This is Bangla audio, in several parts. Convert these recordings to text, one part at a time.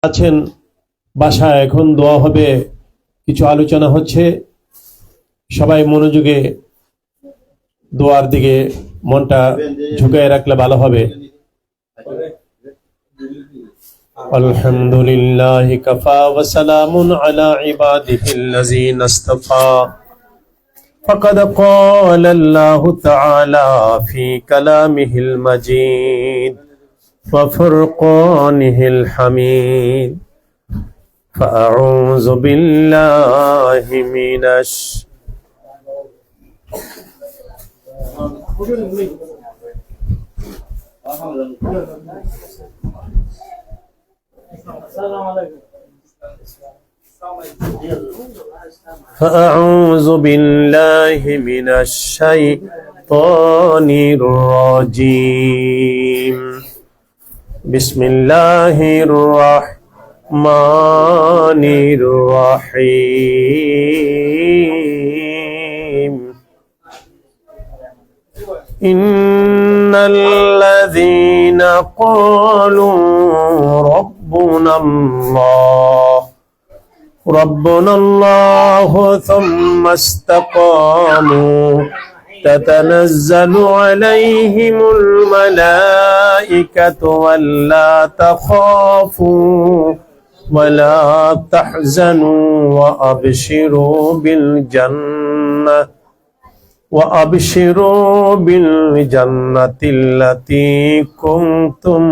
আছেন বাসায়, এখন দোয়া হবে, কিছু আলোচনা হচ্ছে, সবাই মনোযোগে দোয়ার দিকে মনটা ঝুঁকায় রাখলে ভালো হবে। আলহামদুলিল্লাহি কাফা ওয়া সালামুন আলা ইবাদিহিল্লাযীনা ইসতাফা ফাকাদ ক্বালা আল্লাহু তাআলা ফি কালামিহিল মাজিদ ওয়া ফুরকানিহিল Hamid فأعوذ بالله من الشيطان الرجيم. بسم الله الرحمن الرحيم. إن الذين قالوا ربنا الله ثم استقاموا تتنزل عليهم الملائكة ولا تخافوا ولا تحزنوا وأبشروا بالجنة التي كنتم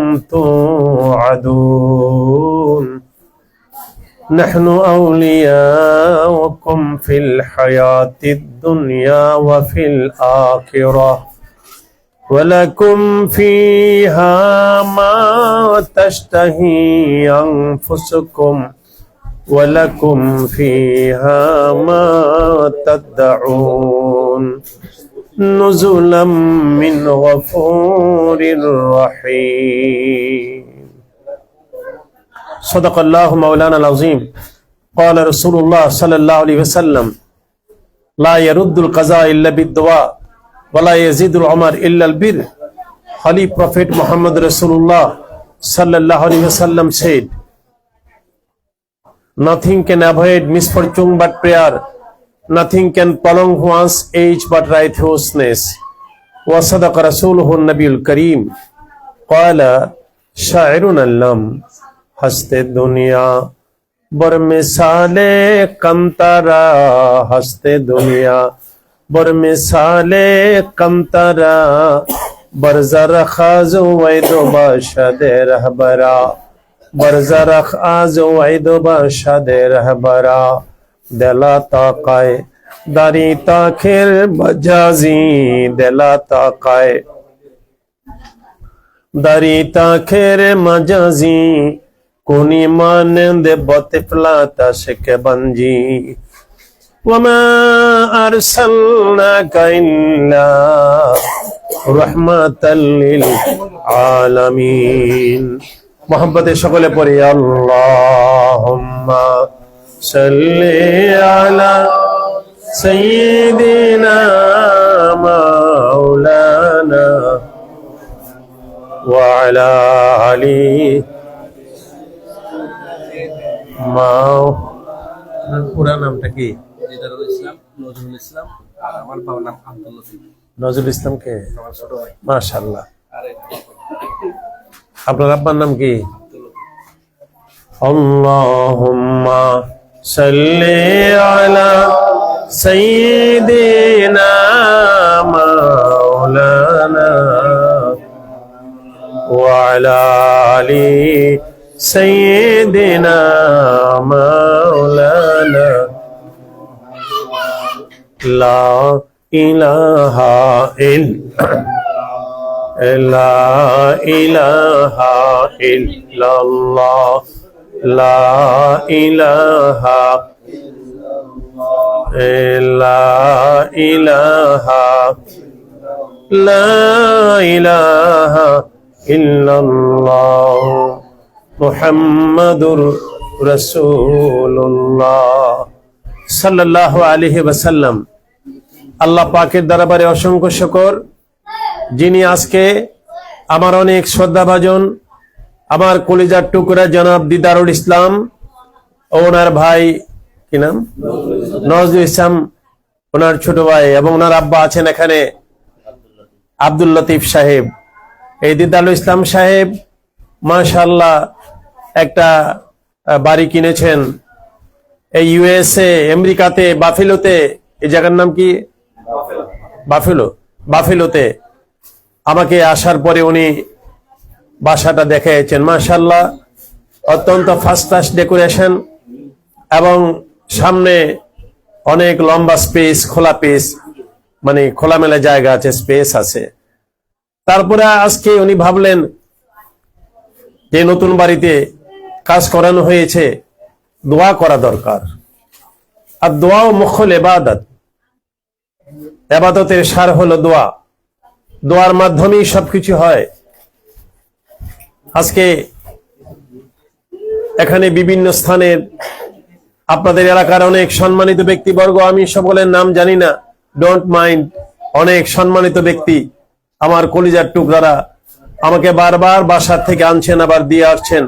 توعدون. نحن أولياؤكم في الحياة الدنيا وفي الآخرة ولكم فيها ما تشتهي أنفسكم ولكم فيها ما تدعون نزلا من غفور رحيم. صدق الله مولانا العظيم. قال رسول الله صلى الله عليه وسلم لا يرد القضاء إلا بالدعاء ولا يزيد العمر إلا البر. Holy Prophet Muhammad Rasulullah sallallahu alaihi wasallam said, nothing can avoid misfortune but prayer, nothing can prolong one's age but righteousness. وصدق رسوله النبي الكريم. قال شاعرنا اللم हस्ते दुनिया बर मिसाले कमतारा, हस्ते दुनिया बर मिसाले कमतारा, बरजरख आजो वैदो बाशदे रहबरा, बरजरख आजो वैदो बाशदे रहबरा, दिला ताकाए दारी ताखिर बजाजी, दिला ताकाए दारी ताखिर मजाजी, कोनी मानंद बतिफलाता शिके बंजी, वमा अरसलनाका इल्ला रहमतल लिल आलमीन. मोहब्बते सकले पढ़ी अल्लाहुम्मा सल्ली अला सय्यिदिना मौलाना व अला आली পুরা নামটা কি? নজরুল ইসলাম। আর আমার বাবার নাম আব্দুল লতিফ। নজরুল ইসলাম কে? আমার ছোট ভাই। মাশাআল্লাহ। আপনার আব্বার নাম কি? আল্লাহুম্মা সাল্লি আলা সাইয়্যিদিনা মাওলানা ওয়া আলা আলি سيدنا مولانا. لا إله إلا لا إله إلا الله لا إله لا إله لا إله إلا الله মুহাম্মাদুর রাসূলুল্লাহ সাল্লাল্লাহু আলাইহি ওয়াসাল্লাম। আল্লাহ পাকের দরবারে অসংখ্য শুকর, যিনি আজকে আমার অনেক শ্রদ্ধাভাজন আমার কলিজার টুকরা জনাব দিদারুল ইসলাম ও ওনার ভাই কি নাম নজরুল ইসলাম, ওনার ছোট ভাই, এবং ওনার আব্বা আছেন এখানে আব্দুল লতিফ সাহেব। এই দিদারুল ইসলাম সাহেব মাশাআল্লাহ একটা বাড়ি কিনেছেন এই ইউএসএ, আমেরিকাতে, বাফেলোতে। এই জায়গার নাম কি? বাফেলোতে। আমাকে আসার পরে উনি বাসাটা দেখিয়েছেন। মাশাআল্লাহ অত্যন্ত ফার্স্ট ক্লাস ডেকোরেশন, এবং সামনে অনেক লম্বা স্পেস, খোলা পেস, মানে খোলামেলা জায়গা আছে, স্পেস আছে। তারপরে আজকে উনি ভাবলেন যে নতুন বাড়িতে কাজ করানো হয়েছে, দোয়া করা দরকার। আর দোয়াও মুখল ইবাদত, ইবাদতের সার হলো দোয়া। দোয়ার মাধ্যমেই সবকিছু হয়। আজকে এখানে বিভিন্ন স্থানের আপনাদের এলাকার অনেক সম্মানিত ব্যক্তিবর্গ, আমি সকলের নাম জানি না, ডোন্ট মাইন্ড, অনেক সম্মানিত ব্যক্তি আমার কলিজার টুকরারা আমাকে বারবার বাসার থেকে আনছেন, আবার দিয়ে আসছেন।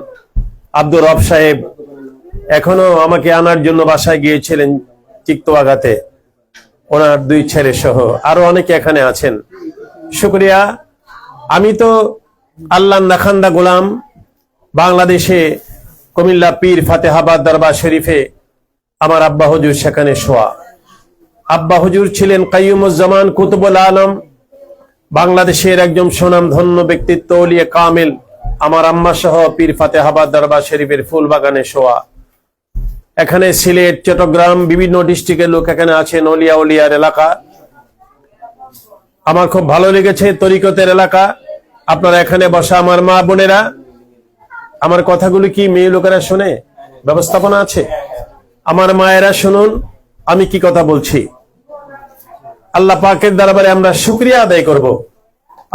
আব্দুর রব সাহেব এখনো আমাকে আনার জন্য বাসায় গিয়েছিলেন চিত্তওয়াগাতে, ওনার 2 ছেলে সহ, আরো অনেকে এখানে আছেন। শুকরিয়া। আমি তো আল্লাহর নাখান্দা গোলাম। বাংলাদেশে কুমিল্লা পীর ফাতেহাবাদ দরবার শরীফে আমার আব্বা হুজুর সেখানে শোয়া। আব্বা হুজুর ছিলেন কাইয়ুমুজ্জামান কুতুবুল আলম, বাংলাদেশের একজন সুনামধন্য ব্যক্তিত্ব, ওলিয়ে কামিল। আমার আম্মা সহ পীর ফাতেহাবাদ দরবার শরীফের ফুল বাগানে শোয়া। এখানে সিলেট, চট্টগ্রাম, বিভিন্ন ডিস্ট্রিক্টের লোক এখানে আছেন, ওলিয়া উলিয়ার এলাকা। আমার খুব ভালো লেগেছে, তরিকতের এলাকা। আপনারা এখানে বসা আমার মা বোনেরা, আমার কথাগুলো কি মেয়ে লোকেরা শুনে? ব্যবস্থাপনা আছে? আমার মায়েরা শুনুন আমি কি কথা বলছি। আল্লাহ পাকের দরবারে আমরা শুকরিয়া আদায় করব,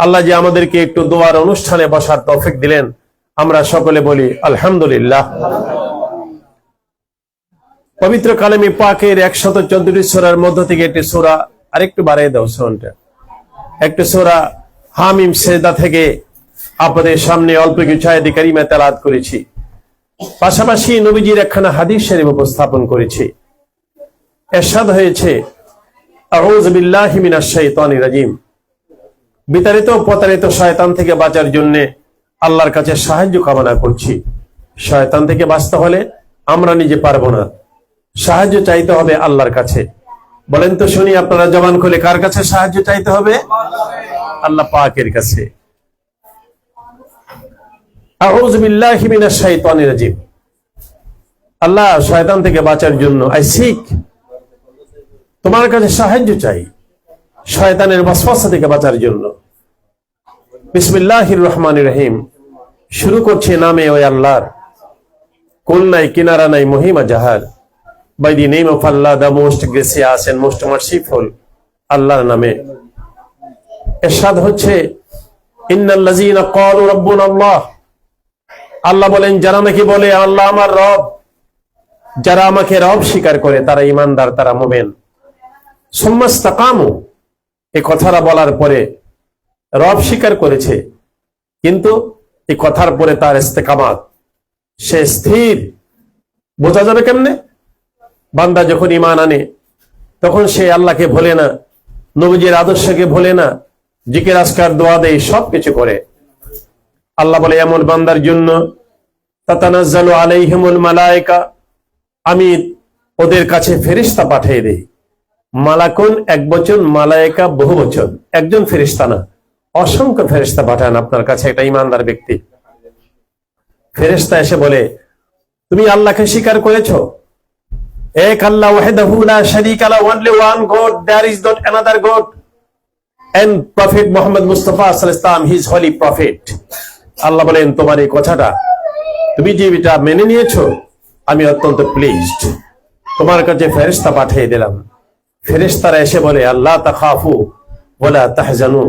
আল্লাহ যে আমাদেরকে একটু দোয়ার অনুষ্ঠানে বসার তৌফিক দিলেন। আমরা সকলে বলি আলহামদুলিল্লাহ। পবিত্র কালামে পাকের 114টি সূরার মধ্য থেকে একটি সূরা, আরেকটু বাড়িয়ে দাও সাউন্ডটা, একটি সূরা হামিম সেজদা থেকে আপনাদের সামনে অল্প কিছু আয়াত কারিমা তেলাওয়াত করেছি। পাশাপাশি নবীজির একখানা হাদিস শরীফ উপস্থাপন করেছি। ইরশাদ হয়েছে, আউযু বিল্লাহি মিনাশ শাইতানির রাজিম। বিতাড়িত প্রতারিত শয়তান থেকে বাঁচার জন্য আল্লাহর কাছে সাহায্য কামনা করছি। শয়তান থেকে বাঁচতে হলে আমরা নিজে পারবো না, সাহায্য চাইতে হবে আল্লাহর কাছে। বলেন তো শুনি, আপনারা জবান খুলে কার কাছে সাহায্য চাইতে হবে? আল্লাহ পাকের কাছে। আউযু বিল্লাহি মিনাশ শাইতানির রাজিম। আল্লাহ, শয়তান থেকে বাঁচার জন্য আই সিক, তোমার কাছে সাহায্য চাই শয়তানের ওয়াসওয়াসা থেকে বাঁচার জন্য। বিসমিল্লাহির রহমানির রহিম। শুরু করছে নামে ওই আল্লাহর, কোন নাই কিনারা নাই মহিমা যাহার। By the name of Allah, the most gracious and most merciful. আল্লাহর নামে। ইরশাদ হচ্ছে, ইন্নাল্লাযীনা ক্বালু রাব্বুনা আল্লাহ। আল্লাহ বলেন, যারা নাকি বলে আল্লাহ আমার রব, যারা আমাকে রব স্বীকার করে তারা ঈমানদার, তারা মুমিন। সুম্মা ইসতাকামু, এই কথাটা বলার পরে রব স্বীকার করেছে, কিন্তু এই কথার পরে তার ইস্তেকামাত, সে স্থির। বোঝা যাবে কেমনে? বান্দা যখন ঈমান আনে তখন সে আল্লাহকে ভোলে না, নবীজির আদর্শকে ভোলে না, জিকির আজকার দোয়া দেয়, সবকিছু করে। আল্লাহ বলে, এমন বান্দার জন্য তাতানাজ্জালু আলাইহিমুল মালায়েকা, আমি ওদের কাছে ফেরেশতা পাঠিয়ে দেই। মালাকুন এক বচন, মালায়েকা বহু বচন। একজন ফেরেশতা না, অসংখ্য ফেরেশতা পাঠান আপনার কাছে একটা ঈমানদার ব্যক্তি। ফেরেশতা এসে বলে, তুমি আল্লাহকে স্বীকার করেছো, এক আল্লাহ ওয়াহদাহু লা শারীকা লাহু, only one God, there is not another God, and Prophet Muhammad Mustafa sallallahu alaihi wasallam, his holy prophet। আল্লাহ বলেন, তোমার এই কথাটা তুমি যে এটা মেনে নিয়েছো, আমি অত্যন্ত প্লিজড। তোমার কাছে ফেরেশতা পাঠিয়ে দিলাম। ফেরেশতারা এসে বলে, আল্লাহ তাখাফু ওয়ালা তাহজানু,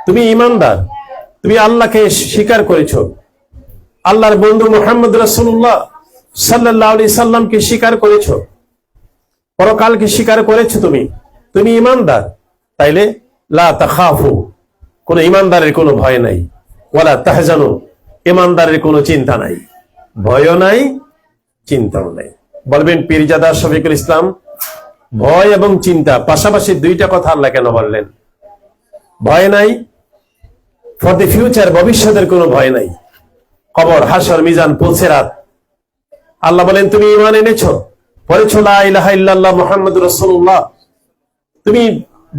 তুমি ঈমানদার, তুমি আল্লাহকে স্বীকার করেছো, আল্লাহর বন্ধু মুহাম্মদ রাসূলুল্লাহ সাল্লাল্লাহু আলাইহি সাল্লামকে স্বীকার করেছো, পরকালকে স্বীকার করেছো, তুমি ঈমানদার, তাইলে লা তাখাফু, কোন ঈমানদারের কোনো ভয় নাই, ওয়ালা তাহজানু, ইমানদারের কোনো চিন্তা নাই, ভয়ও নাই, চিন্তাও নাই। বলবেন পীরজাদা শফিকুল ইসলাম, ভয় এবং চিন্তা পাশাপাশি দুইটা কথা আল্লাহ কেন বললেন? ভয় নাই ফর দি ফিউচার, ভবিষ্যতের কোনো ভয় নাই। কবর, হাসর, মিজান, পুলসিরাত। আল্লাহ বলেন তুমি ঈমান এনেছো, পড়েছো লা ইলাহা ইল্লাল্লাহ মুহাম্মাদুর রাসূলুল্লাহ, তুমি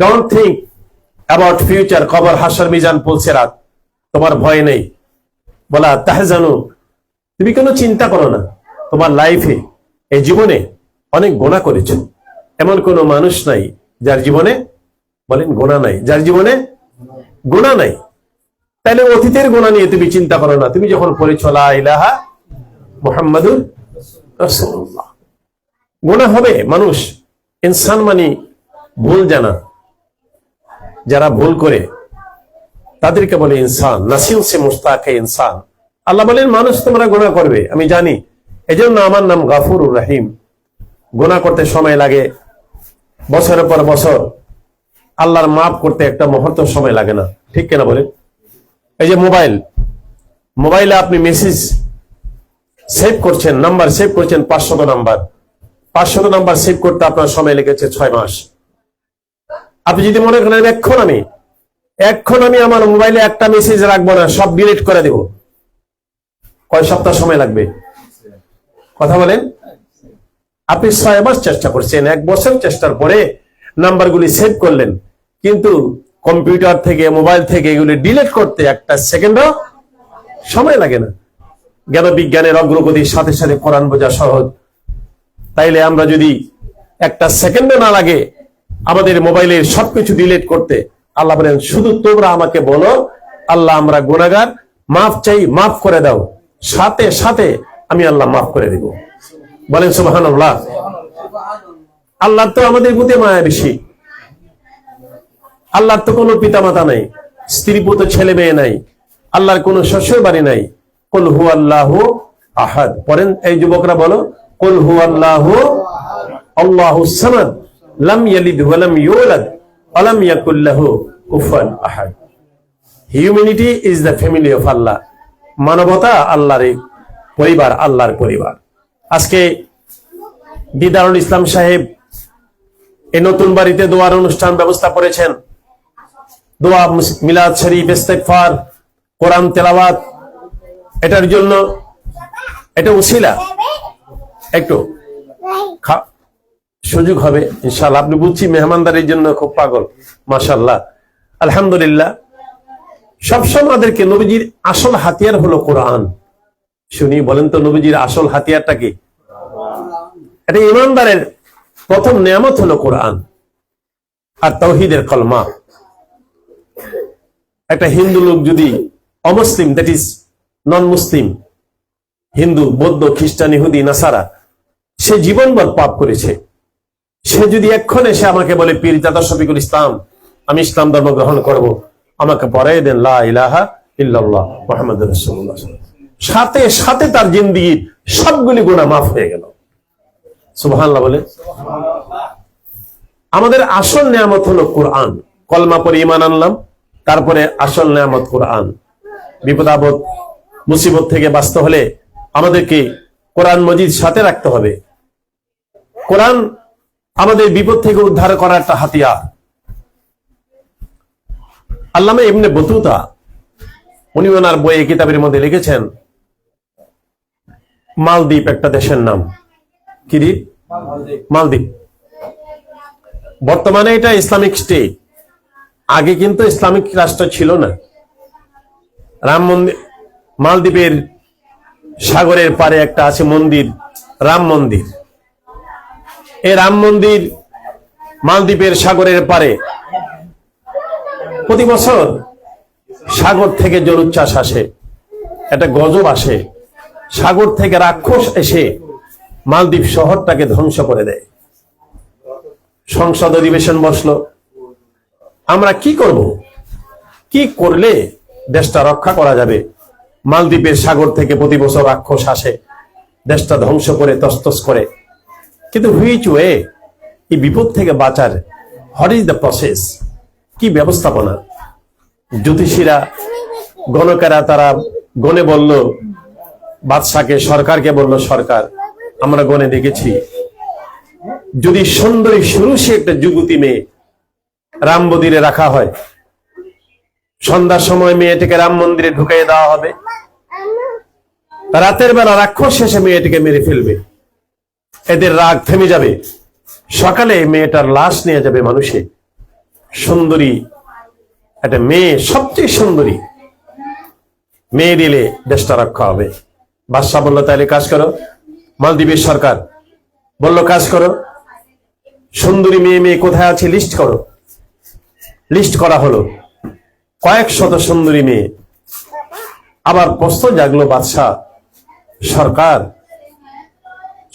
ডোন্ট থিংক অ্যাবাউট ফিউচার, কবর, হাসর, মিজান, পুলসিরাত, তোমার ভয় নেই। বলা তাহজানু, তুমি কোনো চিন্তা করো না। তোমার লাইফে, এই জীবনে অনেক গুনাহ করেছো, এমন কোনো মানুষ নাই যার জীবনে, বলেন গুনাহ নাই, যার জীবনে গুনাহ নাই। তাহলে অতীতের গুনাহ নিয়ে তুমি চিন্তা করো না। তুমি যখন পড়েছো লা ইলাহা মুহাম্মাদুর রাসূলুল্লাহ, গুনাহ হবে। মানুষ, ইনসান মানে ভুল জানা, যারা ভুল করে তাদেরকে বলে ইনসান। নাসিল সে মুস্তাকে ইনসান। আল্লাহ বলেন মানুষ তোমরা গুনাহ করবে, আমি জানি, এজন্য আমার নাম গাফুরুর রহিম। গুনাহ করতে সময় লাগে বছরের পর বছর, আল্লাহর মাফ করতে একটা মুহূর্ত সময় লাগে না, ঠিক কিনা বলেন? এই যে মোবাইলে আপনি মেসেজ সেভ করছেন, নাম্বার সেভ করছেন 500 নাম্বার, 500 নাম্বার সেভ করতে আপনার সময় লেগেছে 6 মাস। আপনি যদি মনে করেন এখন আমি আমার মোবাইলে একটা মেসেজ রাখবো না, সব ডিলিট করে দেব, কয় সপ্তাহ সময় লাগবে? কথা বলেন। আপনি 6 মাস চেষ্টা করছেন, 1 বছর চেষ্টার পরে নাম্বারগুলি সেভ করলেন, কিন্তু কম্পিউটার থেকে, মোবাইল থেকে এগুলি ডিলিট করতে একটা সেকেন্ডও সময় লাগে না। জ্ঞান বিজ্ঞানের অগ্রগতির সাথে সাথে কোরআন বোঝা সহজ। তাইলে আমরা যদি একটা সেকেন্ডও না লাগে আমাদের মোবাইলের সবকিছু ডিলিট করতে, আল্লাহ বলেন শুধু তোমরা আমাকে বলো আল্লাহ আমরা গুনাহগার, মাফ চাই, মাফ করে দাও, সাথে সাথে আমি আল্লাহ মাফ করে দিব। বলেন সুবহানাল্লাহ। আল্লাহর তো আমাদের প্রতি মায়া বেশি। আল্লাহর তো কোনো পিতামাতা নাই, স্ত্রী পুত্র ছেলে মেয়ে নাই, আল্লাহর কোনো শ্বশুর বাড়ি নাই। কুল হুয়াল্লাহু আহাদ। পড়েন এই যুবকরা, বলো কুল হুয়াল্লাহু আল্লাহুস সামাদ লাম ইয়ালিদ ওয়া লাম ইউলাদ ওয়া লাম ইয়াকুল লাহু কুফুয়ান আহাদ। Humanity is the family of Allah. মানবতা আল্লাহর পরিবার, আল্লাহর পরিবার। আজকে দিদারুল ইসলাম সাহেব এই নতুন বাড়িতে দোয়ার অনুষ্ঠান ব্যবস্থা করেছেন। দোয়া, মিলাদ শরীফ, ইস্তেগফার, কোরআন তেলাওয়াত, এটার জন্য এটা উসিলা, একটু সুযোগ হবে ইনশাআল্লাহ। আপনি বুঝছি মেহমানদারির জন্য খুব পাগল, মাশাআল্লাহ, আলহামদুলিল্লাহ। সবসময় আমাদেরকে নবীজির আসল হাতিয়ার হলো কোরআন। শুনি, বলেন তো নবীজির আসল হাতিয়ারটা কি? এটা ইমানদারের প্রথম নিয়ামত হলো কোরআন আর তাওহীদের কলমা। একটা হিন্দু লোক যদি অমুসলিম, দ্যাট ইজ নন মুসলিম, হিন্দু, বৌদ্ধ, খ্রিস্টান, ইহুদি, নাসারা, সে জীবনভর পাপ করেছে, সে যদি এক্ষণ এসে আমাকে বলে পীরজাদা শফিকুল ইসলাম আমি ইসলাম ধর্ম গ্রহণ করব, আমাকে পড়াই দেন লা ইলাহা ইল্লাল্লাহ মুহাম্মাদুর রাসূলুল্লাহ, সাথে সাথে তার জিন্দেগীর সবগুলি গুনাহ মাফ হয়ে গেল। সুবহানাল্লাহ বলে। আমাদের আসল নিয়ামত হলো কোরআন। কলমা পড়ে ঈমান আনলাম, তারপরে আসল নিয়ামত কোরআন। বিপদ আপদ মুসিবত থেকে বাঁচতে হলে আমাদেরকে কোরআন মজিদ সাথে রাখতে হবে। কোরআন আমাদের বিপদ থেকে উদ্ধার করার একটা হাতিয়ার। আল্লামা ইবনে বতুতা উনি ওনার বইয়ে কিতাবের মধ্যে লিখেছেন, মালদ্বীপ একটা দেশের নাম। কি দ্বীপ? মালদ্বীপ। বর্তমানে এটা ইসলামিক স্টেট, আগে কিন্তু ইসলামিক রাষ্ট্র ছিল না। রাম মন্দির, মালদ্বীপের সাগরের পারে একটা আছে মন্দির, রাম মন্দির। এই রাম মন্দির মালদ্বীপের সাগরের পারে প্রতি বছর সাগর থেকে জলোচ্ছ্বাস আসে, একটা গজব আসে, সাগর থেকে রাক্ষস এসে মালদ্বীপ শহরটাকে ধ্বংস করে দেয়। সংসদ অধিবেশন বসলো, আমরা কি করব, কি করলে দেশটা রক্ষা করা যাবে? মালদ্বীপের সাগর থেকে প্রতি বছর রাক্ষস আসে, দেশটা ধ্বংস করে তস্তস করে। কিন্তু হুইচ ওয়ে, এই বিপদ থেকে বাঁচার হোয়াট ইজ দ্য প্রসেস, কি ব্যবস্থাপনা? জ্যোতিষীরা, গণকেরা তারা গনে বলল বাদশাকে, সরকারকে বলল, সরকার আমরা গনে দেখেছি, যদি সুন্দরী সুরুষী একটা যুবতী মেয়ে রাম মন্দিরে রাখা হয়, সন্ধ্যার সময় মেয়েটিকে রাম মন্দিরে ঢুকিয়ে দেওয়া হবে, রাতের বেলা রাক্ষস শেষে মেয়েটিকে মেরে ফেলবে, এদের রাগ থেমে যাবে, সকালে মেয়েটার লাশ নিয়ে যাবে মানুষে, সুন্দরী একটা মেয়ে, সবচেয়ে সুন্দরী মেয়ে দিলে দেশটা রক্ষা হবে। বাদশাহ বললো তাহলে কাজ করো। মালদ্বীপের সরকার বলল কাজ করো, সুন্দরী মেয়ে কোথায় আছে লিস্ট করো। লিস্ট করা হলো কয়েক শত সুন্দরী মেয়ে। আবার প্রশ্ন জাগলো বাদশাহ, সরকার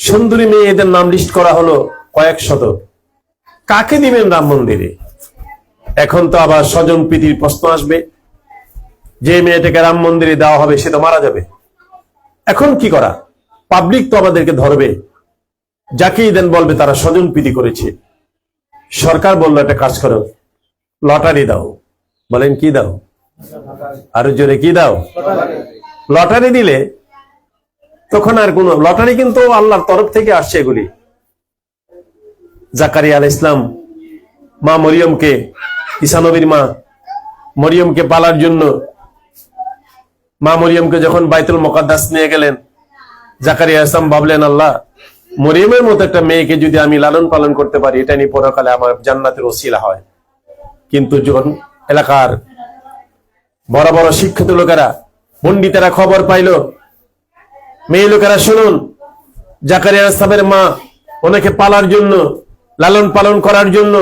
সুন্দরী মেয়ে এদের নাম লিস্ট করা হলো কয়েক শত, কাকে দিবেন রাম মন্দিরে? এখন তো আবার স্বজন প্রীতির প্রশ্ন আসবে, যে মেয়েটাকে রাম মন্দিরে দেওয়া হবে সে তো মারা যাবে, এখন কি করা? পাবলিক তো আমাদেরকে ধরবে, যাকেই দেন বলবে তারা স্বজন প্রীতি করেছে। সরকার বললো একটা কাজ করো, লটারি দাও। বলেন কি দাও? আরো জোরে কি দাও? লটারি দিলে তখন আর কোন লটারি কিন্তু আল্লাহর তরফ থেকে আসছে এগুলি। জাকারিয়া আলাইহিস সালাম মা মরিয়মকে, ঈসা নবীর মা মরিয়মকে পালার জন্য মা মরিয়মকে যখন বাইতুল মুকাদ্দাস নিয়ে গেলেন, জাকারিয়া আলাইহিস সালাম ভাবলেন, আল্লাহ মরিয়মের মতো একটা মেয়েকে যদি আমি লালন পালন করতে পারি, এটা নিয়ে পরকালে আমার জান্নাতের ওসিলা হয়। কিন্তু যখন এলাকার বড় বড় শিক্ষিত লোকেরা, পণ্ডিতেরা খবর পাইল, মেয়ে লোকেরা শুনুন, জাকারিয়া আলাইহিস সালামের মা ওনাকে পালার জন্য, লালন পালন করার জন্য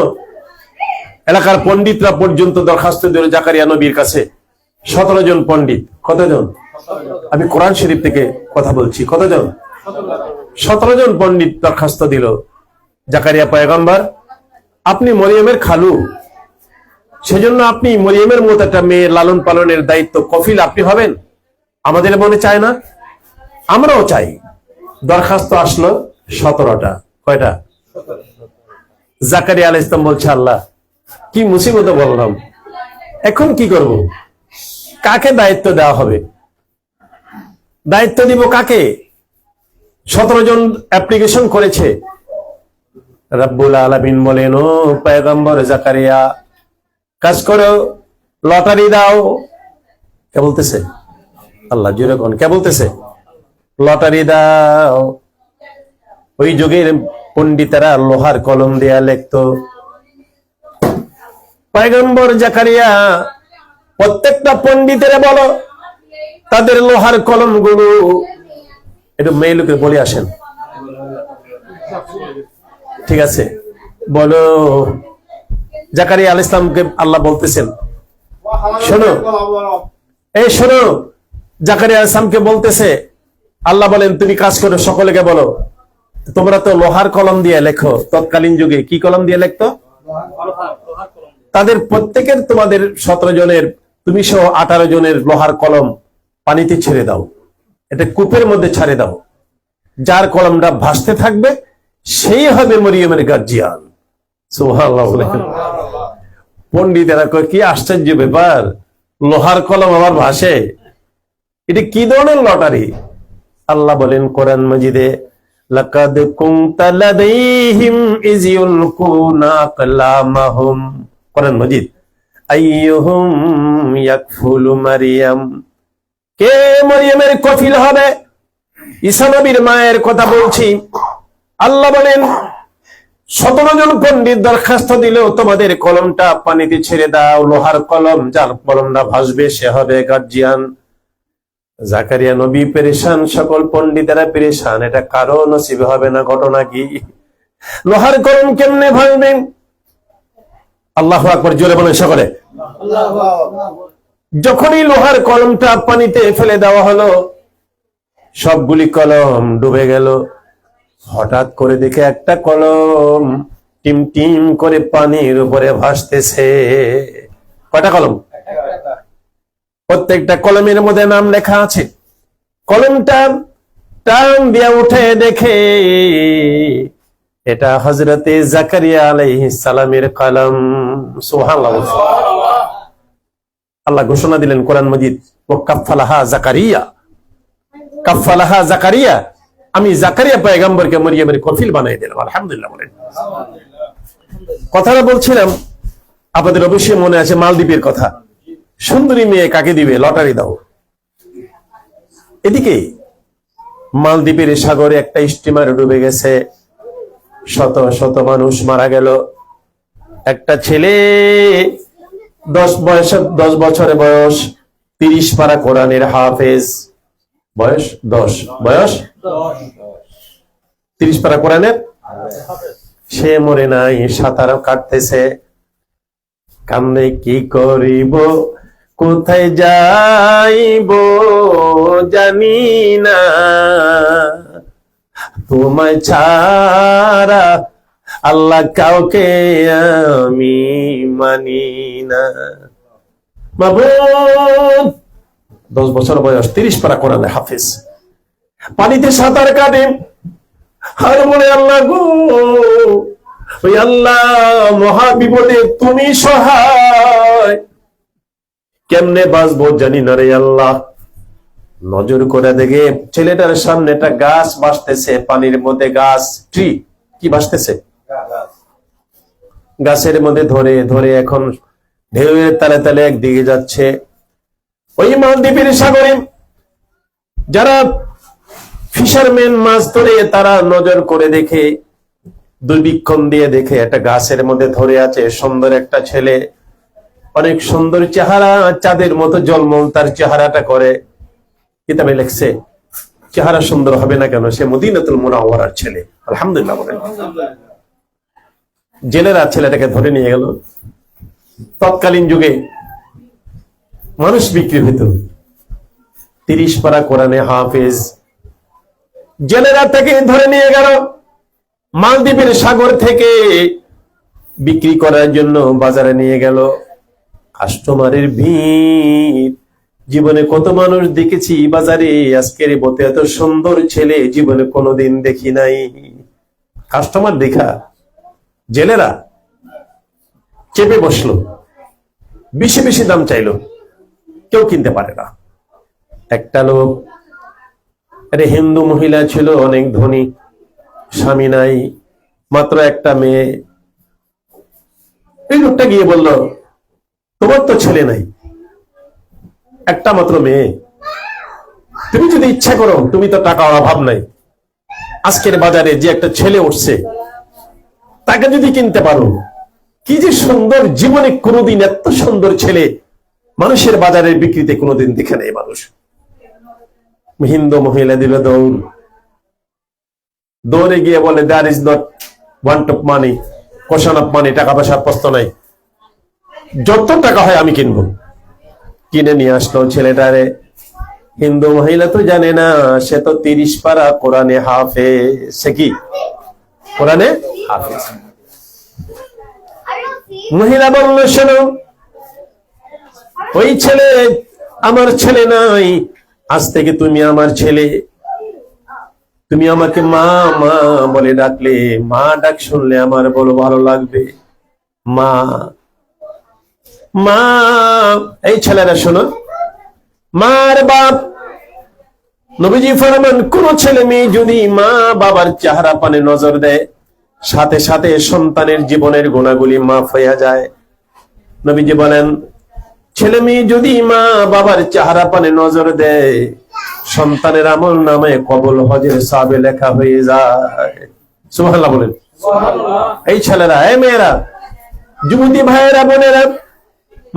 এলাকার পণ্ডিতরা পর্যন্ত দরখাস্ত দিল জাকারিয়া নবীর কাছে। 17 জন পণ্ডিত। কতজন? আমি কোরআন শরীফ থেকে কথা বলছি। কতজন? 17 জন পণ্ডিত দরখাস্ত দিল, জাকারিয়া পয়গম্বর আপনি মরিয়মের খালু, সেজন্য আপনি মরিয়মের মতো একটা মেয়ে লালন পালনের দায়িত্ব কফিল আপনি হবেন। আমাদের মনে চায় না? আমরাও চাই। দরখাস্ত আসলো 17টা। কয়টা? জাকারিয়া আলাইহিস সালাম বলছে, আল্লাহ কি মুসিবতে বললাম, এখন কি করব? কাকে দায়িত্ব দেওয়া হবে? দায়িত্ব দিব কাকে? 17 জন অ্যাপ্লিকেশন করেছে। রব্বুল আলামিন বলেন, ও পয়গম্বর জাকারিয়া কাজ করো, লটারি দাও। কে বলতেছে? আল্লাহ। জোরে কোন কে বলতেছে? লটারি দাও। ওই যুগের পণ্ডিতেরা লোহার কলম দিয়া লিখতো। পয়গম্বর জাকারিয়া প্রত্যেকটা পণ্ডিতেরা বলো তাদের লোহার কলম গুলো একটু মেয়ে লোকের বলে আসেন, ঠিক আছে? বলো। জাকারিয়া আলাইহিস সালামকে আল্লাহ বলতেছেন, শোনো, এই শোনো, জাকারিয়া আলাইহিস সালামকে বলতেছে, আল্লাহ বলেন তুমি কাজ করো, সকলকে বলো তোমরা তো লোহার কলম দিয়ে লেখো। তৎকালীন যুগে কি কলম দিয়ে লিখতো? তাদের প্রত্যেকের, তোমাদের 17 জনের, তুমি সহ 18 জনের লোহার কলম পানিতে ছেড়ে দাও, এটা কূপের মধ্যে ছেড়ে দাও। যার কলমটা ভাসতে থাকবে সেই হবে মরিয়মের গার্জিয়ান। সুবহানাল্লাহ। পণ্ডিতেরা কয় কি আশ্চর্য ব্যাপার, লোহার কলম আবার ভাসে, এটা কি ধরনের লটারি? আল্লাহ বলেন কোরআন মাজিদে, লাকাদ কুনতা লাদাইহিম ইয ইউলকুনা আকলামাহুম। কোরআন মাজিদ, আইয়ুহুম ইয়াকফুলু মারইয়াম, কে মরিয়মের কফিল হবে? ঈসা নবীর মায়ের কথা বলছি। আল্লাহ বলেন 17 জন পণ্ডিত দরখাস্ত দিলেও তোমাদের কলমটা পানিতে ছেড়ে দাও, লোহার কলম, যার কলমটা ভাসবে সে হবে গার্জিয়ান। জাকারিয়া নবী পেরেশান, সকল পণ্ডিতেরা পেরেশান, এটা কারো নসিবে হবে না। ঘটনা কি? লোহার কলম কেমনে ভাসবেন? আল্লাহু আকবার, জোরে বলেন সকলে। যখনই লোহার কলমটা পানিতে ফেলে দেওয়া হলো, সবগুলি কলম ডুবে গেল। হঠাৎ করে দেখে একটা কলম টিম টিম করে পানির উপরে ভাসতেছে। কয়টা কলম? প্রত্যেকটা কলমের মধ্যে নাম লেখা আছে। কলমটা টান দিয়ে উঠে দেখে এটা হযরতে জাকারিয়া আলাইহিস সালামের কলম। সুবহানাল্লাহ। আল্লাহ ঘোষণা দিলেন কোরআন মাজিদ, ও কাফফালাহা জাকারিয়া, কাফফালাহা জাকারিয়া, আমি জাকারিয়া পয়গম্বরকে মরিয়মের কফিল বানিয়ে দিলাম। আলহামদুলিল্লাহ বলেন। কথাটা বলছিলাম, আপনাদের অবশ্যই মনে আছে মালদ্বীপের কথা। সুন্দরী মেয়ে কাকে দিবে? লটারি দাও। এদিকে মালদ্বীপের সাগরে একটা স্টিমার ডুবে গেছে, শত শত মানুষ মারা গেল। একটা ছেলে 10 বছরে বয়স, 30 পারা কোরআনের হাফেজ, বয়স 10, বয়স 30 পারা কোরআনের, সে মরে নাই, সাঁতার কাটতেছে, কান্দে কি করিব, কোথায় যাইব জানি না, তোমায় ছাড়া আল্লাহ কাউকে আমি মানি না। মাবুদ, 10 বছর বয়স, 30 পারা কোরআনের হাফেজ, পানিতে সাঁতার কাটে, আর বলে আল্লাহ গো, ওই আল্লাহ মহা বিপদে তুমি সহায়, কেমনে বাঁচবো জানি না রে আল্লাহ। নজর করে দেখে ছেলেটার সামনে একটা গাছ ভাসতেছে, পানির মধ্যে গাছ, ট্রি, কি ভাসতেছে? গাছের মধ্যে ধরে ধরে এখন ঢেউয়ের তালে তালে একদিকে যাচ্ছে। ওই মালদ্বীপের সাগরে যারা ফিশারম্যান মাছ ধরে, তারা নজর করে দেখে, দুর্বীক্ষণ দিয়ে দেখে একটা গাছের মধ্যে ধরে আছে সুন্দর একটা ছেলে, অনেক সুন্দর চেহারা, চাঁদের মতো জলমল তার চেহারাটা করে। কিতাবে লেখছে, চেহারা সুন্দর হবে না কেন, সে মদিনাতুল মুনাওয়ারার ছেলে। আলহামদুলিল্লাহ বলেন। জেলেরা ছেলেটাকে ধরে নিয়ে গেল। তৎকালীন যুগে মানুষ বিক্রি হইত, 30 পারা কোরআনে হাফেজ, জেলেরা তাকে ধরে নিয়ে গেল মালদ্বীপের সাগর থেকে বিক্রি করার জন্য বাজারে নিয়ে গেল। কাস্টমারের ভিড়, জীবনে কত মানুষ দেখেছি বাজারে, আজকের মতো এত সুন্দর ছেলে জীবনে কোনোদিন দেখি নাই। কাস্টমার দেখা জেলেরা চেপে বসলো, বেশি বেশি দাম চাইলো, কেউ কিনতে পারে না। একটা লোক, আরে হিন্দু মহিলা ছিল, অনেক ধনী, স্বামী নাই, মাত্র একটা মেয়ে। এই লোকটা গিয়ে বলল, তোমার তো ছেলে নাই, একটা মাত্র মেয়ে, তুমি যদি ইচ্ছা করো, তুমি তো টাকার অভাব নাই, আজকের বাজারে যে একটা ছেলে উঠছে তাকে যদি কিনতে পারো, কি যে সুন্দর, জীবনে কোনোদিন এত সুন্দর ছেলে মানুষের বাজারের বিক্রিতে কোনোদিন দেখে নেই মানুষ। হিন্দু মহিলা দিল দৌড়, দৌড়ে গিয়ে বলে, there is not want of money, question of money, টাকা পয়সার প্রশ্ন নাই, যত টাকা হয় আমি কিনবো। কিনে নিয়ে আসলো ছেলেটারে। হিন্দু মহিলা তো জানে না, সে তো 30 পারা কোরআনে হাফেজ। সে কি কোরআনে হাফেজ? মহিলা বলল, শোনো, ওই ছেলে আমার ছেলে নাই, আজ থেকে তুমি আমার ছেলে, তুমি আমাকে মা মা বলে ডাকলে, মা ডাক শুনলে আমার বড় ভালো লাগবে, মা মা। এই ছেলেরা শোনো, মার বাপ নবীজি ফরমান, কোন ছেলে মেয়ে যদি মা বাবার চেহারা পানে নজর দেয়, সাথে সাথে সন্তানের জীবনের গুণাগুলি মাফ হয়ে যায়। নবীজি বলেন, ছেলে মেয়ে যদি মা বাবার চেহারা পানে নজর দেয়, সন্তানের আমল নামে কবুল হজের সাবে লেখা হয়ে যায়। সুবহানাল্লাহ বলেন। এই ছেলেরা, এই মেয়েরা, যুবতী ভাইয়েরা, বোনেরা,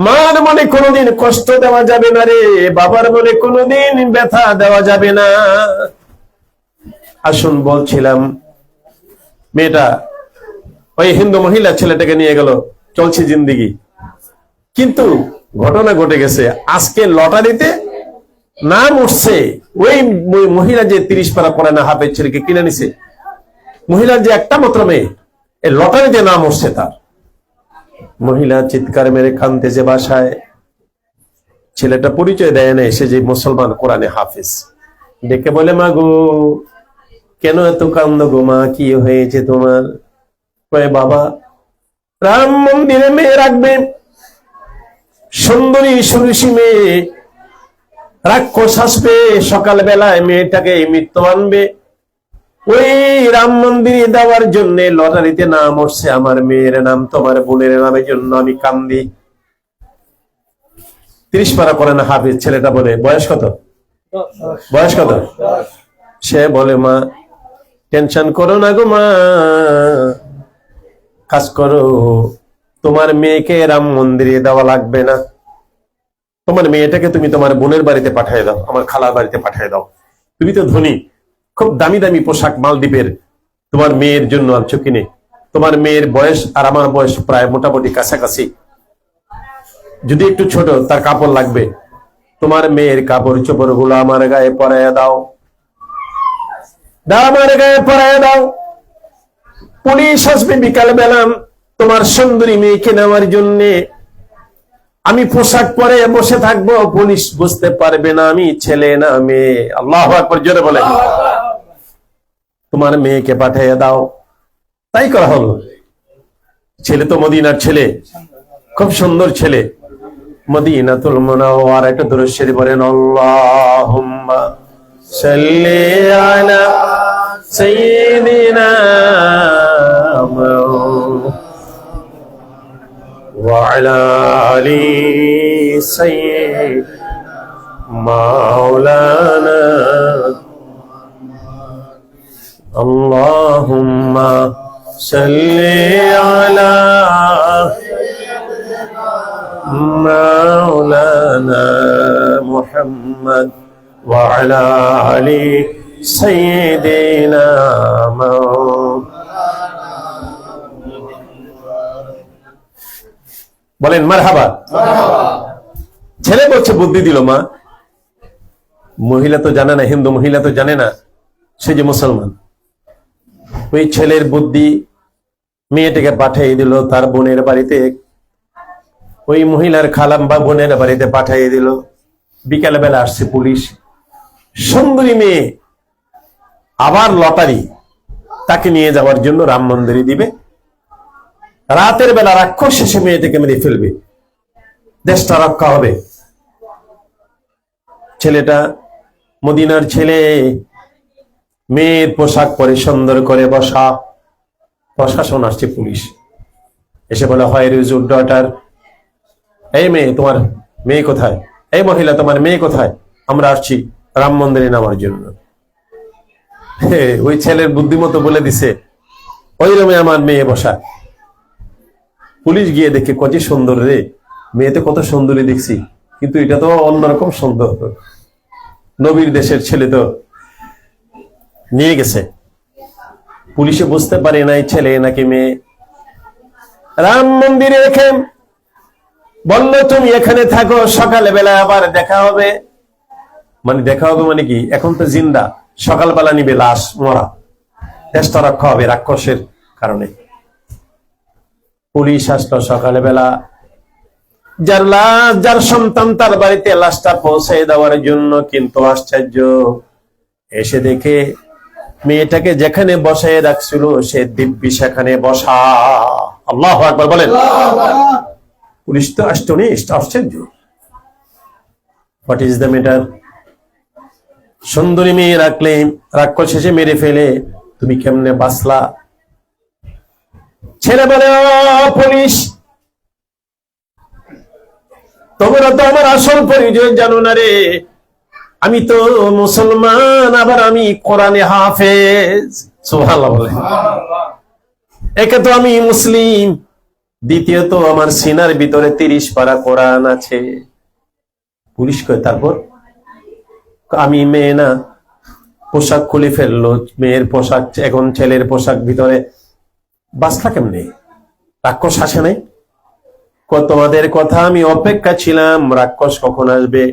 মার মনে কোনোদিন কষ্ট দেওয়া যাবে না রে, বাবার মনে কোনোদিন ব্যথা দেওয়া যাবে না। আসুন, বলছিলাম, মেয়েটা ওই হিন্দু মহিলা ছেলেটাকে নিয়ে গেল, চলছে জিন্দিগি। কিন্তু ঘটনা ঘটে গেছে, আজকে লটারিতে নাম উঠছে, ওই মহিলা যে 30 পারা কোরআনে হাফেজ ছেলেকে কিনে নিছে, মহিলার যে একটা মাত্র মেয়ে, এই লটারিতে নাম উঠছে তার। মহিলা চিৎকার মেরে কাঁদতেছে বাসায়। ছেলেটা পরিচয় দেয় না, সে যে মুসলমান, কোরআনে হাফেজ। ডেকে বলে, মা গো, কেন এত কান্দ গো মা, কি হয়েছে তোমার? কয়ে, বাবা, রাম মন্দিরে মেয়ে রাখবে, সুন্দরী সুরুষী মেয়ে, রাক্ষস আসবে সকাল বেলায়, মেয়েটাকে মৃত্যু আনবে। ওই রাম মন্দিরে দেওয়ার জন্য লটারিতে নাম উঠছে আমার মেয়ের নাম, তোমার বোনের নামের জন্য আমি কান্দি। 30 পারা করে না হাফিজ ছেলেটা বলে। বয়স কত? বয়স কত? সে বলে, মা টেনশন করো না গো মা, কাজ করো, তোমার মেয়েকে রাম মন্দিরে দেওয়া লাগবে না, তোমার মেয়েটাকে তুমি তোমার বোনের বাড়িতে পাঠিয়ে দাও, আমার খালার বাড়িতে পাঠিয়ে দাও। তুমি তো ধনী, খুব দামি দামি পোশাক মালদ্বীপের তোমার মেয়ের জন্য আনছো কিনে। তোমার মেয়ের বয়স আর আমার বয়স প্রায় মোটামুটি কাছাকাছি, যদি একটু ছোট তার কাপড় লাগবে, তোমার মেয়ের কাপড় চোপড় গুলো আমার গায়ে পরাইয়া দাও, আমার গায়ে পরাইয়া দাও। পুলিশ আসবে বিকাল বেলা তোমার সুন্দরী মেয়েকে নেওয়ার জন্য। আমি পোশাক পরে বসে থাকবো, পুলিশ বুঝতে পারবে না আমি ছেলে না মেয়ে। আল্লাহু আকবার জোরে বলে। তোমার মেয়েকে পাঠিয়ে দাও। তাই করা হলো। ছেলে তো মদিনার ছেলে, খুব সুন্দর ছেলে। মদিনাতুল মুনাওয়ারা একটা দুরূদ শরীফ পড়েন, আল্লাহুম্মা সাল্লি আলা সাইয়্যিদিনা ওয়া আলা আলি সাইয়্যিদিনা মাওলানা আল্লাহুম্মা সাল্লি আলা মাওলানা মুহাম্মদ ওয়া আলা আলি সাইয়্যিদিনা বলেন মারহাবা। ছেলে বলছে বুদ্ধি দিল মা, মহিলা তো জানে না, হিন্দু মহিলা তো জানে না সে যে মুসলমান। ওই ছেলের বুদ্ধি মেয়েটাকে পাঠিয়ে দিল তার বোনের বাড়িতে, ওই মহিলার খালাম বা বোনের বাড়িতে পাঠিয়ে দিল। বিকাল বেলা আসছে পুলিশ, সুন্দরী মেয়ে, আবার লটারি, তাকে নিয়ে যাওয়ার জন্য রাম মন্দিরে দিবে। রাতের বেলা রাক্ষস শেষে মেয়েটাকে মেরে ফেলবে, দেশটা রক্ষা হবে। ছেলেটা মদিনার ছেলে, মেয়ের পোশাক পরে সুন্দর করে বসা। প্রশাসন আসছে, পুলিশ এসে বলে, হয় ইউর ডটার, এই মেয়ে, তোমার মেয়ে কোথায়? এই মহিলা, তোমার মেয়ে কোথায়? আমরা আসছি রাম মন্দিরে নামার জন্য। ওই ছেলের বুদ্ধিমতো বলে দিছে, ওই রুমে আমার মেয়ে বসা। পুলিশ গিয়ে দেখে, কত সুন্দর রে, মেয়েতে কত সুন্দরী দেখছি, কিন্তু এটা তো অন্যরকম সুন্দর, নবীর দেশের ছেলে তো নিয়ে গেছে। পুলিশে বুঝতে পারে নাই ছেলে নাকি মেয়ে। রাম মন্দিরে রেখে বললো, তুমি এখানে থাকো, সকালে বেলা আবার দেখা হবে। মানে দেখা হবে মানে কি, এখন তো জিন্দা, সকালবেলা নিবে লাশ, মরা, দেশটা রক্ষা হবে রাক্ষসের কারণে। পুলিশ আসলো সকালে বেলা, যার লাশ, যার সন্তান, তার বাড়িতে লাশটা পৌঁছে দেওয়ার জন্য। কিন্তু আশ্চর্য, এসে দেখে মেয়েটাকে যেখানে বসায় রাখছিল সে দিব্যি সেখানে বসা। আল্লাহু আকবার বলেন। পুলিশ তো আশ্চর্য, হোয়াট ইজ দ্য ম্যাটার? সুন্দরী মেয়ে রাখলে রাক্ষস শেষে মেরে ফেলে, তুমি কেমনে বাঁচলা? ছেলে বলে, ও পুলিশ, তোমরা তো আমার আসল পরিচয় জানো না রে। আমি তো মুসলমান, আবার আমি কোরআনে হাফেজ। সুবহানাল্লাহ বলে। একে তো আমি মুসলিম, দ্বিতীয়ত আমার সিনার ভিতরে 30 পারা কোরআন আছে। পুলিশ কয়, তারপর? আমি মেয়ে না, পোশাক খুলে ফেললো, মেয়ের পোশাক এখন ছেলের পোশাক ভিতরে, বাঁচলা কেমনে? রাক্ষস আসে নাই? তোমাদের কথা আমি অপেক্ষা ছিলাম, রাক্ষস কখন আসবে।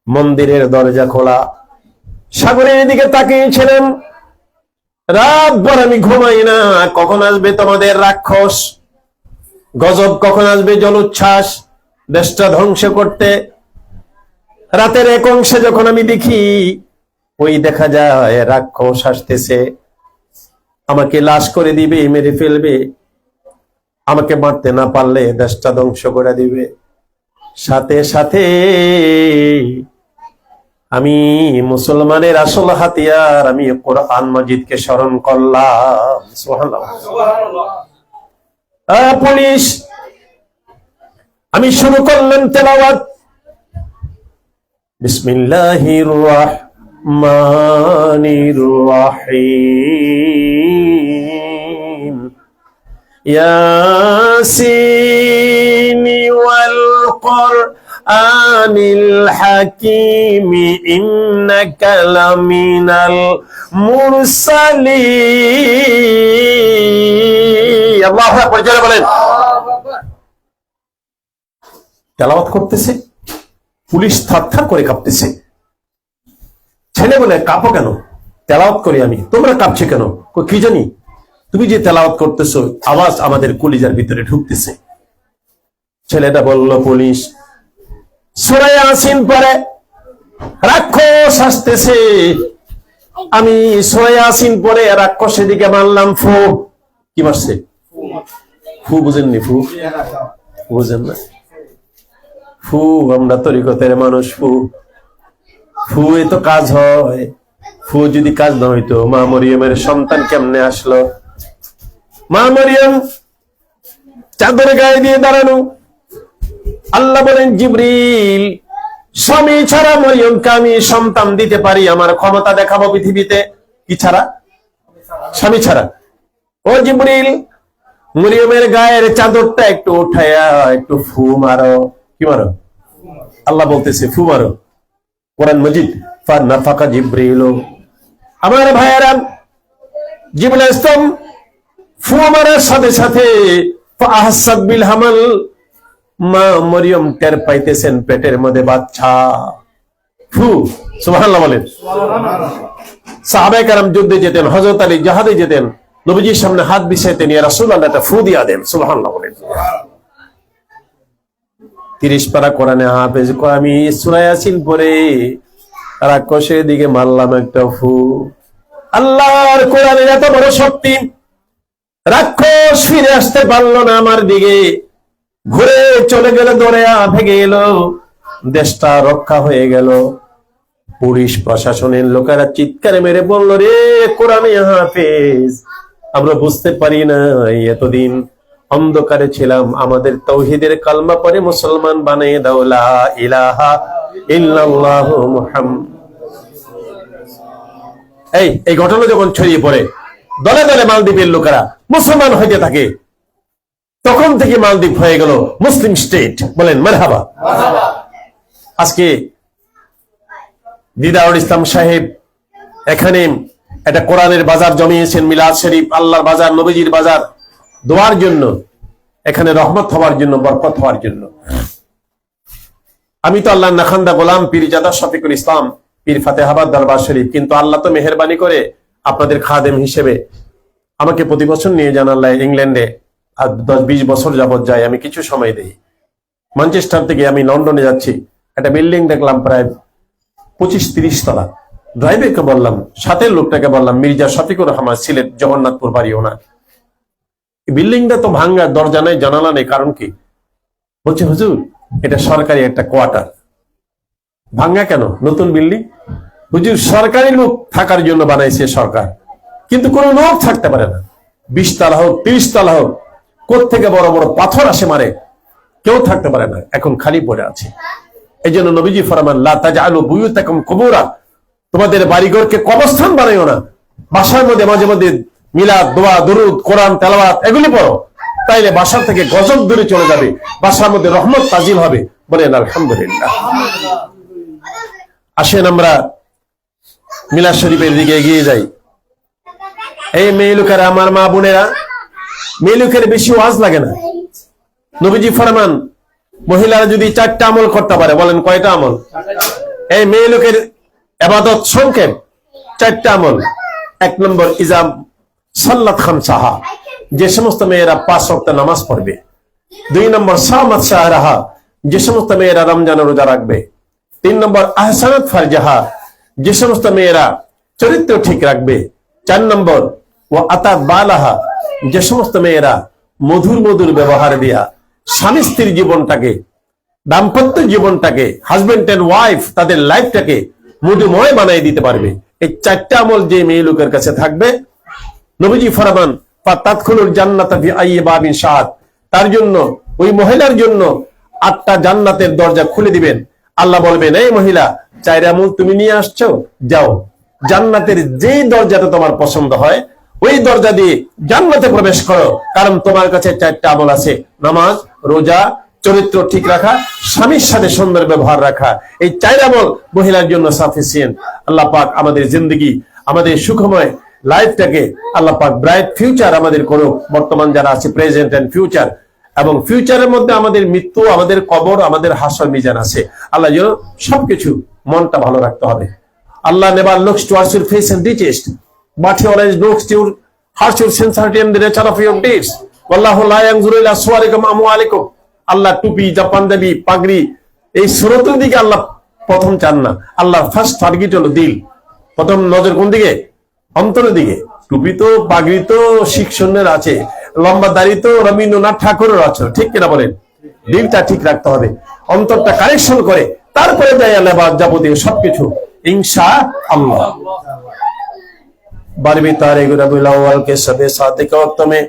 মন্দিরের দরজা খোলা, সাগরের দিকে তাকিয়েছিলাম, রাত ভর আমি ঘুমাই না, কখন আসবে তোমাদের রাক্ষস, গজব কখন আসবে, জলোচ্ছ্বাস, দেশটা ধ্বংস করতে। রাতের এক অংশে যখন আমি দেখি, ওই দেখা যায় রাক্ষস আসতেছে, আমাকে লাশ করে দিবে, মেরে ফেলবে, আমাকে মারতে না পারলে দেশটা ধ্বংস করে দিবে। সাথে সাথে আমি মুসলমানের আসল হাতিয়ার আমি কোরআন মাজিদকে স্মরণ করলাম। সুবহানাল্লাহ। পুলিশ, আমি শুরু করলাম তেলাওয়াত। বিসমিল্লাহির রাহমানির রাহিম। ইয়াসিন ওয়াল কুরআনিল হাকিম ইন্নাকা লামিনাল মুরসালিন। আল্লাহু আকবার জোরে বলেন। তেলাওয়াত করতেছে, পুলিশ থারথার করে কাঁপতেছে। ছেলে বলে, কাঁপো কেন? তেলাওয়াত করি আমি, তোমরা কাঁপছে কেন? কি জানি, তুমি যে তেলাওয়াত করতেছো আওয়াজ আমাদের কলিজার ভিতরে ঢুকতেছে। ছেলেটা বলল, পুলিশ সূরা ইয়াসিন পড়ে রাক্ষস আসতেছে, আমি সূরা ইয়াসিন পড়ে রাক্ষসের দিকে মারলাম। ফু। কি মারছে? ফু। বুঝেননি? ফু বুঝেন না? ফু, আমরা তরিকতের মানুষ। ফু ফু এ তো কাজ হয়। ফু যদি কাজ না হইতো মা মরিয়মের সন্তান কেমনে আসলো? মা মরিয়ম চাদর গায়ে দিয়ে দাঁড়ানো। আল্লাহ বলেন, জিবরিল, স্বামী ছাড়া মরিয়মকে আমি সন্তান দিতে পারি, আমার ক্ষমতা দেখাবো পৃথিবীতে। কি ছাড়া? স্বামী ছাড়া। ও জিবরিল, মরিয়মের গায়ের চাদরটা একটু উঠায়া একটু ফু মারো। কি মারো? আল্লাহ বলতেছে ফু মারো। কোরআন মাজিদ। ফানাফাকা জিবরিল। আমার ভাইয়েরা, জিবরিল ইসলাম ফু মারার সাথে সাথে ফাহাসাত বিল হামাল, মা মরিয়ম টের পাইতেছেন পেটের মধ্যে বাচ্চা। ফু। সুবহানাল্লাহ বলেন। সাহাবায়ে কেরাম যুদ্ধে যেতেন, হযরত আলী জিহাদে যেতেন, নবীজির সামনে হাত বিছাইতেন, ইয়া রাসূলুল্লাহ একটা ফু দিয়া দেন। সুবহানাল্লাহ বলেন। 30 পারা কোরআনে হাফেজ, আমি সূরা ইয়াসিন পড়ে রাক্ষসের দিকে মারলাম একটা ফু। আল্লাহর কোরআনের এত বড় শক্তি, রাক্ষস ফিরে আসতে পারলো না আমার দিকে, ঘুরে চলে গেল, দৌড়ে ভেগে গেল, দেশটা রক্ষা হয়ে গেল। পুলিশ প্রশাসনের লোকেরা চিৎকারে মেরে বলল, রে কোরআনে হাফেজ, আমরা বুঝতে পারি না, এতদিন অন্ধকারে ছিলাম, আমাদের তাওহীদের কালমা পড়ে মুসলমান বানিয়ে দাও, লা ইলাহা ইল্লাল্লাহু মুহাম্মাদ। এই ঘটনা যখন ছড়িয়ে পড়ে, দলে দলে মালদ্বীপের লোকেরা মুসলমান হইতে থাকে, তখন থেকে মালদ্বীপ হয়ে গেল মুসলিম স্টেট। বলেন মারহাবা। আজকে দিদারুল ইসলাম সাহেব এখানে একটা কোরআনের বাজার জমিয়েছেন, মিলাদ শরীফ, আল্লাহর বাজার, নবীজির বাজার, দোয়ার জন্য, এখানে রহমত হওয়ার জন্য, বরকত হওয়ার জন্য। আমি তো আল্লাহর নাখান্দা গোলাম পীরজাদা শফিকুল ইসলাম, পীর ফাতেহাবাদ দরবার শরীফ, কিন্তু আল্লাহ তো মেহেরবানি করে আপনাদের খাদেম হিসেবে আমাকে প্রতি বছর নিয়ে যান আল্লাহ ইংল্যান্ডে। আর 10-20 বছর যাবত যাই, আমি কিছু সময় দেই। ম্যানচেস্টার থেকে আমি লন্ডনে যাচ্ছি, একটা বিল্ডিং দেখলাম প্রায় 25-30 তলা। ড্রাইভারকে বললাম, সাথে লোকটাকে বললাম, মির্জা শফিকুর রহমান, সিলেট জগন্নাথপুর বাড়ি ওনার। বিল্ডিংটা তো ভাঙ্গা, দরজা নেই, জানালা নেই, কারণ কি? বলছে হুজুর এটা সরকারি একটা কোয়ার্টার। ভাঙ্গা কেন? নতুন বিল্ডিং। হুজুর সরকারি লোক থাকার জন্য বানাইছে সরকার, কিন্তু কোন লোক থাকতে পারে না। 20 তলা হোক, 30 তলা হোক, কোত্থেকে বড় বড় পাথর আসে মারে, কেউ থাকতে পারে না, এখন খালি পড়ে আছে। এই জন্য নবীজি ফরমান, লা তাজআলু বুয়ুতাকুম কুবুরা, তোমাদের বাড়িঘরকে কবরস্থান বানাইও না। বাসার মধ্যে মাঝে মধ্যে মিলাদ, দোয়া, দুরুদ, কোরআন তেলাওয়াত এগুলি পড়ো, তাইলে বাসা থেকে গজব দূরে চলে যাবে, বাসার মধ্যে রহমত তাজিল হবে। বলেন আলহামদুলিল্লাহ। আসেন আমরা মিলাদ শরীফের দিকে এগিয়ে যাই। এই মেয়ে লোকেরা, আমার মা বোনেরা, মেয়ে লোকের বেশি ওয়াজ লাগে না। নবীজি ফরমান, মহিলারা যদি 4টা আমল করতে পারে, বলেন কয়টা আমল? এই মেয়ে লোকের ইবাদত সংক্ষেপ, 4টা আমল। 1 নম্বর, ইজাম সাল্লাত খামসাহা, যে সমস্ত মেয়েরা 5 ওয়াক্ত নামাজ পড়বে। 2 নম্বর, সামাত শাহরাহা, যে সমস্ত মেয়েরা রমজানের রোজা রাখবে। 3 নম্বর, আহসানাত ফারজাহা, যে সমস্ত মেয়েরা চরিত্র ঠিক রাখবে। 4 নম্বর, ওয়া আতা বালাহা, যে সমস্ত মেয়েরা মধুর মধুর ব্যবহার দিয়া স্বামী স্ত্রীর জীবনটাকে দাম্পত্য জীবনটাকে, হাজবেন্ড এন্ড ওয়াইফ তাদের লাইফটাকে মধুময় বানিয়ে দিতে পারবে। এই 4টা আমল যে মেয়ে লোকের কাছে থাকবে, নবীজি ফরমান ফাতাদখুলুল জান্নাতা ফি আইয়ি বাবিন শাআত, তার জন্য, ওই মহিলার জন্য 8টা জান্নাতের দরজা খুলে দিবেন। আল্লাহ বলবেন, এই মহিলা 4 আমল তুমি নিয়ে আসছো, যাও জান্নাতের যে দরজাটা তোমার পছন্দ হয় ওই দরজা দিয়ে জান্নাতে প্রবেশ করো, কারণ তোমার কাছে 4টা আমল আছে, নামাজ, রোজা, চরিত্র ঠিক রাখা, স্বামীর সাথে সুন্দর ব্যবহার রাখা। এই 4 আমল মহিলার জন্য সাফিসিয়েন্ট। আল্লাহ পাক আমাদের জিন্দগি, আমাদের সুখময় লাইফটাকে আল্লাহ পাক ব্রাইট ফিউচার আমাদের করুক, বর্তমান যারা আছে প্রেজেন্ট এন্ড ফিউচার, এবং ফিউচারের মধ্যে আমাদের মৃত্যু, আমাদের কবর, আমাদের হাসর মিজান আছে। আল্লাহ যেন সবকিছু, মনটা ভালো রাখতে হবে। Allah never looks towards your face and digest, but He always looks to your heart, your sincerity and the nature of your deeds. Wallahu la yanzuru ila suwarikum amwalikum. আল্লাহ টুপি, পাঞ্জাবি, পাগড়ি, এই সুরতের দিকে আল্লাহ প্রথম চান না। আল্লাহ ফার্স্ট টার্গেট হলো দিল। প্রথম নজর কোন দিকে? অন্তরের দিকে। টুপি তো, পাগড়ি তো শিখ শূন্যের আছে, লম্বা দাড়ি তো রবীন্দ্রনাথ ঠাকুরের আছে, ঠিক কিনা বলেন? দিলটা ঠিক রাখতে হবে, অন্তরটা কারেকশন করে তারপরে দেয় আল্লাহ যাবতীয় সবকিছু इंशाअल्लाह। बारहवीं तारीख रबीउल अव्वल के शब सादिक के वक्त में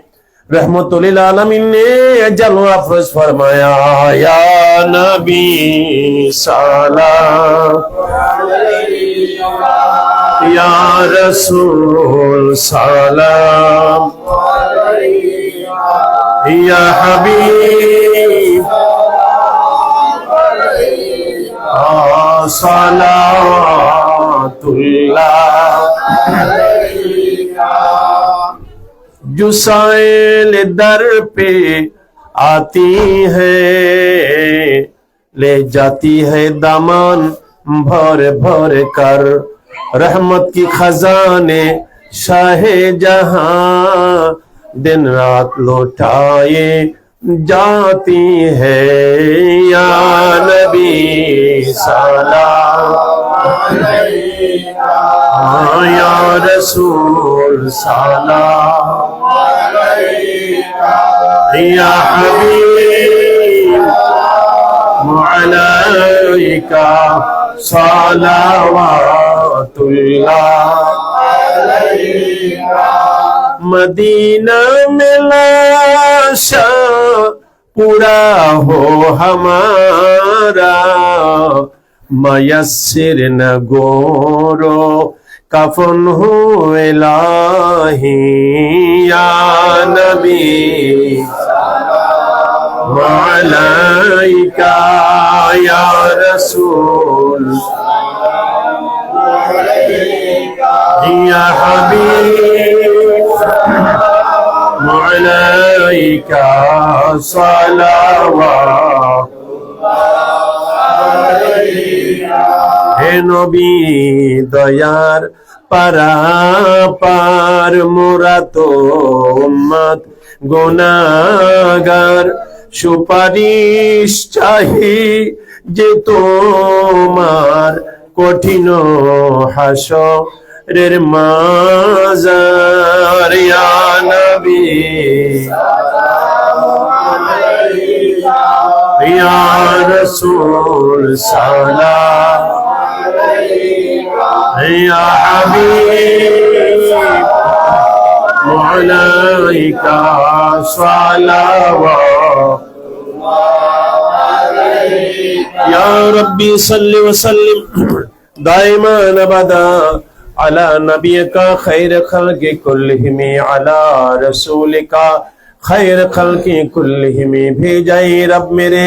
रहमतुल आलमीन ने जलवा अफरोज फरमाया, या नबी सलाम, या रसूल सलाम, या हबीब सलावतुल्लाह अलैका। जो साइल दर पे आती है, ले जाती है दामन भर भर कर, रहमत की खजाने शाहे जहां दिन रात लौटाए जाती है। या नबी सलाम अलैका, या रसूल सलाम अलैका, या हबीब अलैका सलावतुल्लाह अलैका। मदीना में लाशा पूरा हो हमारा, मयस्सिर न गोरो कफन हो इलाही। या नबी अलैका, या रसूल या हबीब अलैका सलावत। হে নবী দয়ার পারাপার, মোরা তো উম্মত গুনাহগার, সুপারিশ চাহি যে তোমার কঠিন হাসরের মাজার। ইয়া নবী ইয়া রাসূল সালাম ইয়া হাবিব আলাইকা সালাওয়াত। ইয়া রব্বি সাল্লি ওয়া সাল্লিম দাইমান আবাদা আলা নবিয়িকা খায়র খালকি কুল্লিহিম, আলা রাসূলিকা খায়র খালকি কুল্লিহিম। भेजाए रब मेरे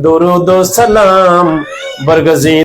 दुरूद व सलाम बरगज़ी